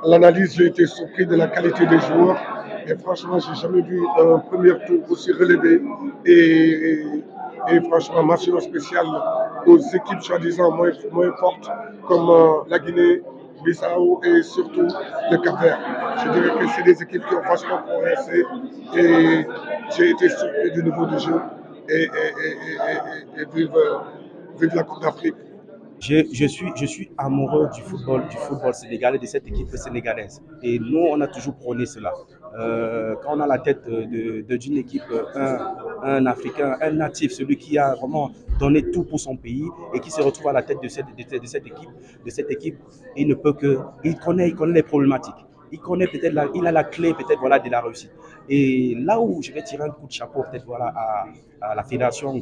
l'analyse, j'ai été surpris de la qualité des joueurs. Et franchement, j'ai jamais vu un premier tour aussi relevé. Et, et franchement, mention spéciale aux équipes soi-disant moins fortes, comme la Guinée, Bissau et surtout le Cap-Vert. Je dirais que c'est des équipes qui ont franchement progressé. Et j'ai été surpris du niveau du jeu. Et vive la Coupe d'Afrique. Je suis amoureux du football sénégalais, de cette équipe sénégalaise. Et nous, on a toujours prôné cela. Quand on a la tête d'une équipe, un Africain, un natif, celui qui a vraiment donné tout pour son pays et qui se retrouve à la tête de cette équipe, il ne peut que, il connaît les problématiques. Il a la clé peut-être voilà de la réussite. Et là où je vais tirer un coup de chapeau peut-être voilà à la fédération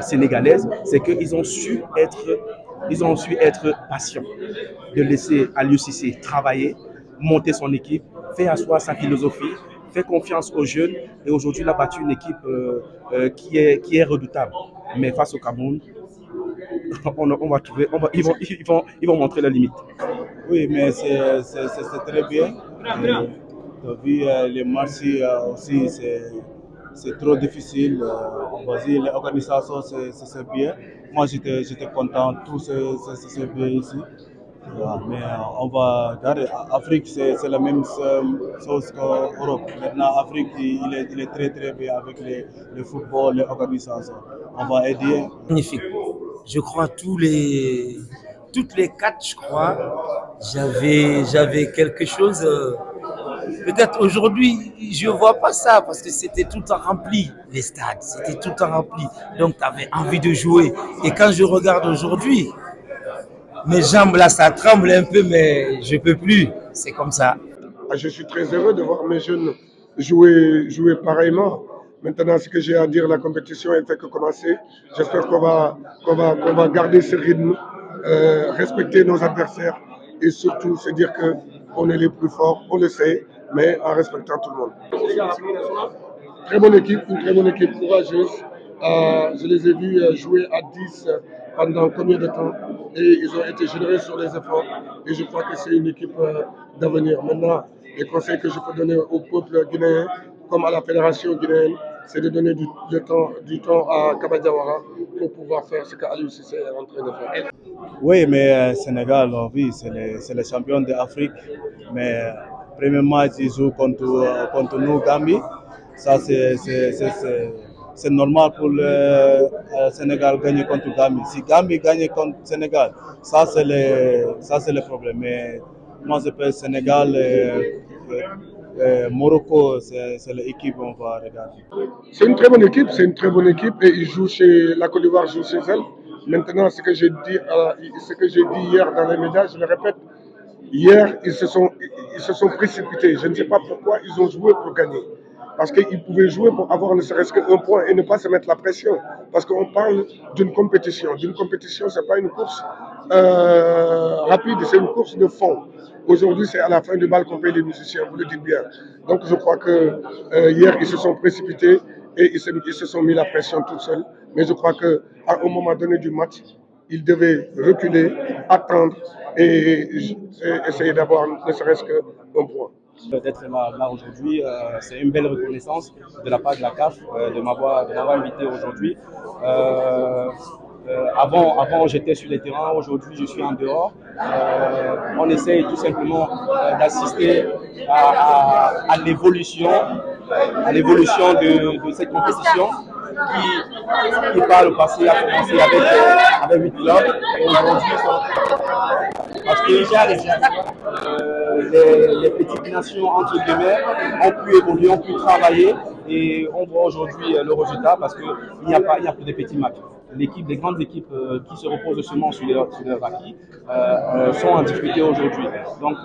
sénégalaise, c'est ils ont su être patients, de laisser Aliou Cissé travailler, monter son équipe, faire asseoir sa philosophie, faire confiance aux jeunes. Et aujourd'hui, il a battu une équipe qui est redoutable. Mais face au Cameroun, on va trouver, ils vont montrer la limite. Oui, mais c'est très bien. Vu les matchs aussi, c'est trop difficile. On va dire, l'organisation, c'est bien. Moi, j'étais content, tout c'est bien ici. Voilà, mais on va regarder. Afrique, c'est la même chose qu'Europe. Maintenant, Afrique, il est très très bien avec le football, l'organisation. On va aider. Magnifique. Je crois toutes les quatre, je crois, j'avais quelque chose. Peut-être aujourd'hui, je ne vois pas ça parce que c'était tout le temps rempli, les stades, c'était tout le temps rempli. Donc, tu avais envie de jouer. Et quand je regarde aujourd'hui, mes jambes là, ça tremble un peu, mais je ne peux plus. C'est comme ça. Je suis très heureux de voir mes jeunes jouer pareillement. Maintenant, ce que j'ai à dire, la compétition elle fait que commencer. J'espère qu'on va garder ce rythme, respecter nos adversaires et surtout se dire qu'on est les plus forts, on le sait, mais en respectant tout le monde. Une très bonne équipe courageuse. Je les ai vus jouer à 10 pendant combien de temps et ils ont été généreux sur les efforts et je crois que c'est une équipe d'avenir. Maintenant, les conseils que je peux donner au peuple guinéen comme à la fédération guinéenne, c'est de donner du temps à Kaba Diawara pour pouvoir faire ce qu'Aliou Cissé est en train de faire. Oui, mais Sénégal, oui, c'est les champions d'Afrique. Mais premier match, ils jouent contre nous, Gambie. Ça, c'est normal pour le Sénégal gagner contre Gambie. Si Gambie gagne contre Sénégal, ça, c'est le problème. Mais moi, je pense Sénégal, Morocco, c'est l'équipe qu'on va regarder. C'est une très bonne équipe et ils jouent chez la Côte d'Ivoire joue chez elle. Maintenant, ce que j'ai dit hier dans les médias, je le répète, hier ils se sont précipités. Je ne sais pas pourquoi ils ont joué pour gagner. Parce qu'ils pouvaient jouer pour avoir ne serait-ce qu'un point et ne pas se mettre la pression. Parce qu'on parle d'une compétition. D'une compétition, ce n'est pas une course rapide, c'est une course de fond. Aujourd'hui, c'est à la fin du bal qu'on paye les musiciens, vous le dites bien. Donc je crois que hier, ils se sont précipités et ils se sont mis la pression tout seuls. Mais je crois qu'à un moment donné du match, ils devaient reculer, attendre et essayer d'avoir ne serait-ce qu'un point. D'être là aujourd'hui, c'est une belle reconnaissance de la part de la CAF de m'avoir invité aujourd'hui. Avant j'étais sur les terrains, aujourd'hui je suis en dehors. On essaye tout simplement d'assister à l'évolution de cette compétition qui par le passé a commencé avec 8 clubs et aujourd'hui parce que les petites nations entre guillemets ont pu évoluer, ont pu travailler et on voit aujourd'hui le résultat parce qu'il n'y a plus de petits matchs. Les grandes équipes qui se reposent seulement sur leurs acquis sont en difficulté aujourd'hui. Donc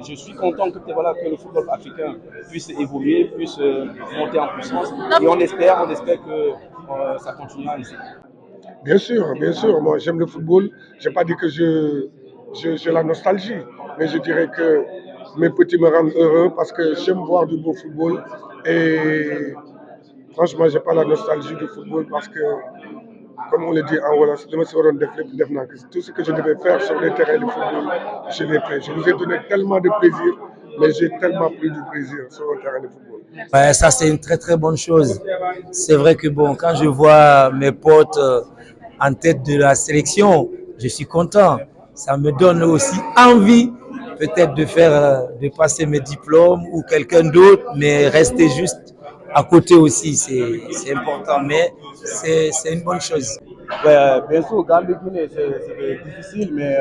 je suis content que le football africain puisse évoluer, puisse monter en puissance et on espère que ça continuera ici. Bien sûr. Moi, j'aime le football. Je n'ai pas dit que j'ai la nostalgie, mais je dirais que mes petits me rendent heureux parce que j'aime voir du beau football. Et franchement, je n'ai pas la nostalgie du football parce que comme on le dit en Wolof, je me suis rendu tout ce que je devais faire sur les terrains de football, je l'ai fait. Je vous ai donné tellement de plaisir, mais j'ai tellement pris du plaisir sur le terrain de football. Ouais, ça, c'est une très très bonne chose. C'est vrai que bon, quand je vois mes potes en tête de la sélection, je suis content. Ça me donne aussi envie peut-être de faire, de passer mes diplômes ou quelqu'un d'autre, mais rester juste à côté aussi, c'est important. Mais c'est une bonne chose. Ouais, bien sûr, Gambie-Guinée, c'est difficile, mais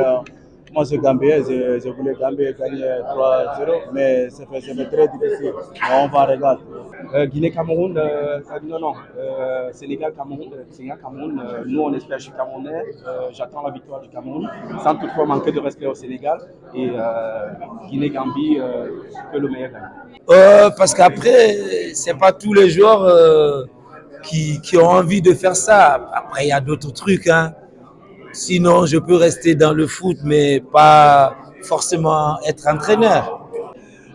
moi, je Gambien, je voulais Gambie gagner 3-0, mais c'est très difficile. Mais on va regarder. Guinée-Cameroun, non, non. Sénégal-Cameroun, nous on espère, je suis Camerounais, j'attends la victoire du Cameroun, sans toutefois manquer de respect au Sénégal. Et Guinée-Gambie, que le meilleur gagne. Parce qu'après, c'est pas tous les joueurs qui ont envie de faire ça. Après, il y a d'autres trucs, hein. Sinon, je peux rester dans le foot, mais pas forcément être entraîneur.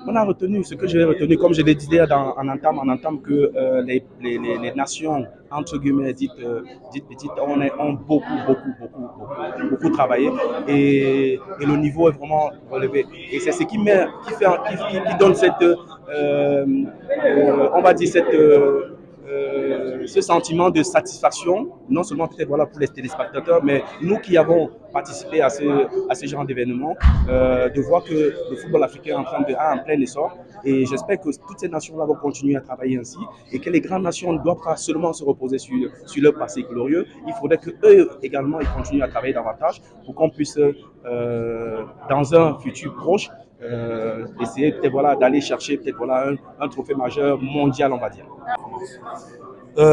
On a retenu, ce que j'ai retenu, comme je l'ai dit en entame que les nations, entre guillemets, dites petites, ont beaucoup travaillé et le niveau est vraiment relevé. Et c'est ce qui donne cette, on va dire, ce sentiment de satisfaction, non seulement peut-être voilà, pour les téléspectateurs, mais nous qui avons participé à ce genre d'événement, de voir que le football africain est en plein essor. Et j'espère que toutes ces nations-là vont continuer à travailler ainsi et que les grandes nations ne doivent pas seulement se reposer sur leur passé glorieux. Il faudrait qu'eux également ils continuent à travailler davantage pour qu'on puisse, dans un futur proche, essayer peut-être voilà, d'aller chercher peut-être voilà, un trophée majeur mondial, on va dire. Il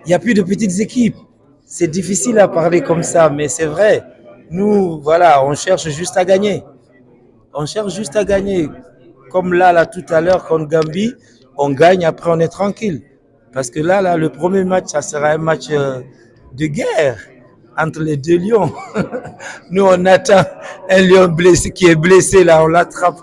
n'y a plus de petites équipes. C'est difficile à parler comme ça, mais c'est vrai. Nous, voilà, on cherche juste à gagner. On cherche juste à gagner. Comme là tout à l'heure, contre Gambie, on gagne, après on est tranquille. Parce que là, le premier match, ça sera un match de guerre entre les deux lions. Nous, on attend un lion blessé qui est blessé, là, on l'attrape.